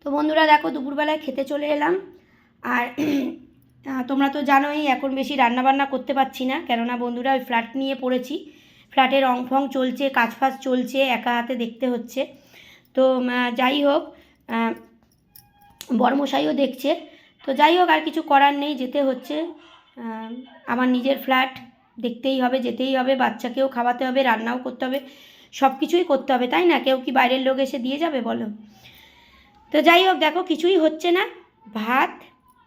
তো বন্ধুরা দেখো দুপুরবেলায় খেতে চলে এলাম। আর তোমরা তো জানোই এখন বেশি রান্নাবান্না করতে পারছি না, কেননা বন্ধুরা ওই ফ্ল্যাট নিয়ে পড়েছি। ফ্ল্যাটে রং ফং চলছে, কাজ ফাজ চলছে, একা হাতে দেখতে হচ্ছে। তো যাই হোক, বড়মশাইও দেখছে। তো যাই হোক, আর কিছু করার নেই, যেতে হচ্ছে। আমার নিজের ফ্ল্যাট, দেখতেই হবে, যেতেই হবে। বাচ্চাকেও খাওয়াতে হবে, রান্নাও করতে হবে, সব কিছুই করতে হবে, তাই না? কেউ কি বাইরের লোক এসে দিয়ে যাবে বলো? তো যাই হোক, দেখো কিছুই হচ্ছে না, ভাত।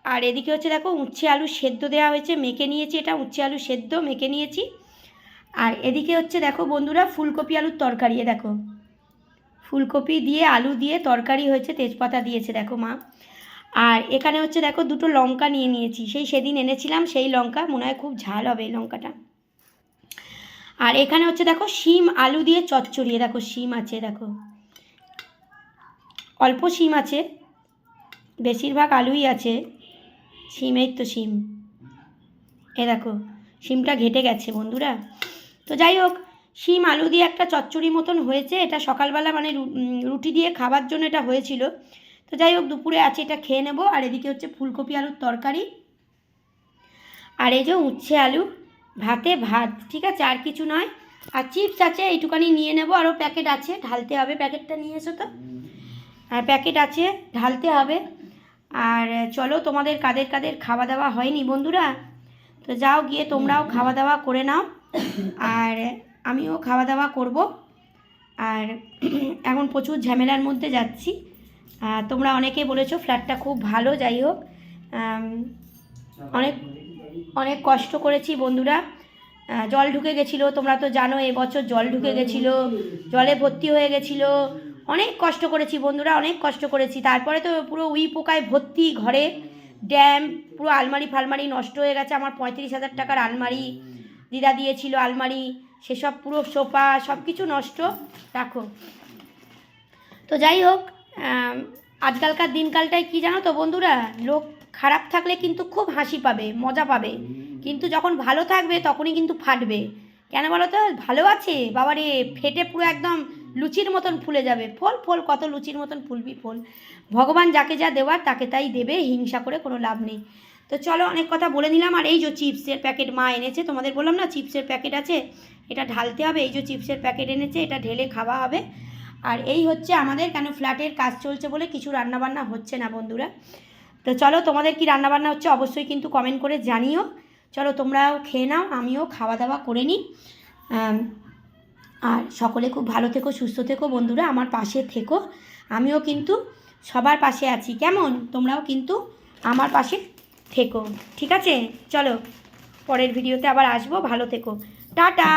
আর এদিকে হচ্ছে দেখো উচ্ছে আলু সেদ্ধ দেওয়া হয়েছে, মেখে নিয়েছি, এটা উচ্ছে আলু সেদ্ধ মেখে নিয়েছি। আর এদিকে হচ্ছে দেখো বন্ধুরা ফুলকপি আলুর তরকারি, দেখো ফুলকপি দিয়ে আলু দিয়ে তরকারি হয়েছে, তেজপাতা দিয়েছে দেখো মা। আর এখানে হচ্ছে দেখো দুটো লঙ্কা নিয়ে নিয়েছি, সেই সেদিন এনেছিলাম সেই লঙ্কা, মনে হয় খুব ঝাল হবে এই লঙ্কাটা। আর এখানে হচ্ছে দেখো শিম আলু দিয়ে চচ্চড়ি, দেখো শিম আছে, দেখো অল্প শিম আছে, বেশিরভাগ আলুই আছে। শিমের তো শিম, দেখো শিমটা ঘেটে গেছে বন্ধুরা। তো যাই হোক, শিম আলু দিয়ে একটা চচ্চড়ি মতন হয়েছে, এটা সকালবেলা মানে রুটি দিয়ে খাবার জন্য এটা হয়েছিল। তো যাই হোক, দুপুরে আছে, এটা খেয়ে নেব। আর এদিকে হচ্ছে ফুলকপি আলুর তরকারি, আর এই যে উচ্ছে আলু, ভাতে ভাত, ঠিক আছে, আর কিছু নয়। আর চিপস আছে এইটুকানি নিয়ে নেব, আরও প্যাকেট আছে, ঢালতে হবে। প্যাকেটটা নিয়ে এসো তো। আর প্যাকেট আছে, ঢালতে হবে। আর চলো, তোমাদের কাদের কাদের খাওয়া দাওয়া হয়নি বন্ধুরা, তো যাও গিয়ে তোমরাও খাওয়া দাওয়া করে নাও, আর আমিও খাওয়া দাওয়া করব। আর এখন প্রচুর ঝামেলার মধ্যে যাচ্ছি। তোমরা অনেকে বলেছো ফ্ল্যাটটা খুব ভালো, যাই হোক অনেক অনেক কষ্ট করেছি বন্ধুরা। জল ঢুকে গেছিলো, তোমরা তো জানো এবছর জল ঢুকে গেছিলো, জলে ভর্তি হয়ে গেছিলো। অনেক কষ্ট করেছি বন্ধুরা, অনেক কষ্ট করেছি। তারপরে তো পুরো উই পোকায় ভর্তি ঘরে, ড্যাম, পুরো আলমারি ফালমারি নষ্ট হয়ে গেছে। আমার 35,000 টাকার আলমারি দিদা দিয়েছিল, আলমারি সেসব পুরো সোফা সব কিছু নষ্ট, রাখো। তো যাই হোক, আজকালকার দিনকালটায় কি জানো তো বন্ধুরা, লোক খারাপ থাকলে কিন্তু খুব হাসি পাবে, মজা পাবে, কিন্তু যখন ভালো থাকবে তখনই কিন্তু ফাটবে। কেন বলো তো? ভালো আছে বাবারে, ফেটে পুরো একদম লুচির মতন ফুলে যাবে। ফোল ফোল, কত লুচির মতন ফুলবি ফোল। ভগবান যাকে যা দেওয়ার তাকে তাই দেবে, হিংসা করে কোনো লাভ নেই। তো চলো, অনেক কথা বলে নিলাম। আর এই যে চিপসের প্যাকেট মা এনেছে, তোমাদের বললাম না চিপসের প্যাকেট আছে, এটা ঢালতে হবে। এই যে চিপসের প্যাকেট এনেছে, এটা ঢেলে খাওয়া হবে। আর এই হচ্ছে আমাদের, কেন ফ্ল্যাটের কাজ চলছে বলে কিছু রান্নাবান্না হচ্ছে না বন্ধুরা। তো চলো, তোমাদের কি রান্নাবান্না হচ্ছে অবশ্যই কিন্তু কমেন্ট করে জানিও। চলো তোমরাও খেয়ে নাও, আমিও খাওয়া দাওয়া করে নিই। আর সকলে খুব ভালো থেকো, সুস্থ থেকো বন্ধুরা, আমার পাশে থেকো। আমিও কিন্তু সবার পাশে আছি, কেমন? তোমরাও কিন্তু আমার পাশে থেকো, ঠিক আছে? চলো, পরের ভিডিওতে আবার আসবো, ভালো থেকো, টাটা।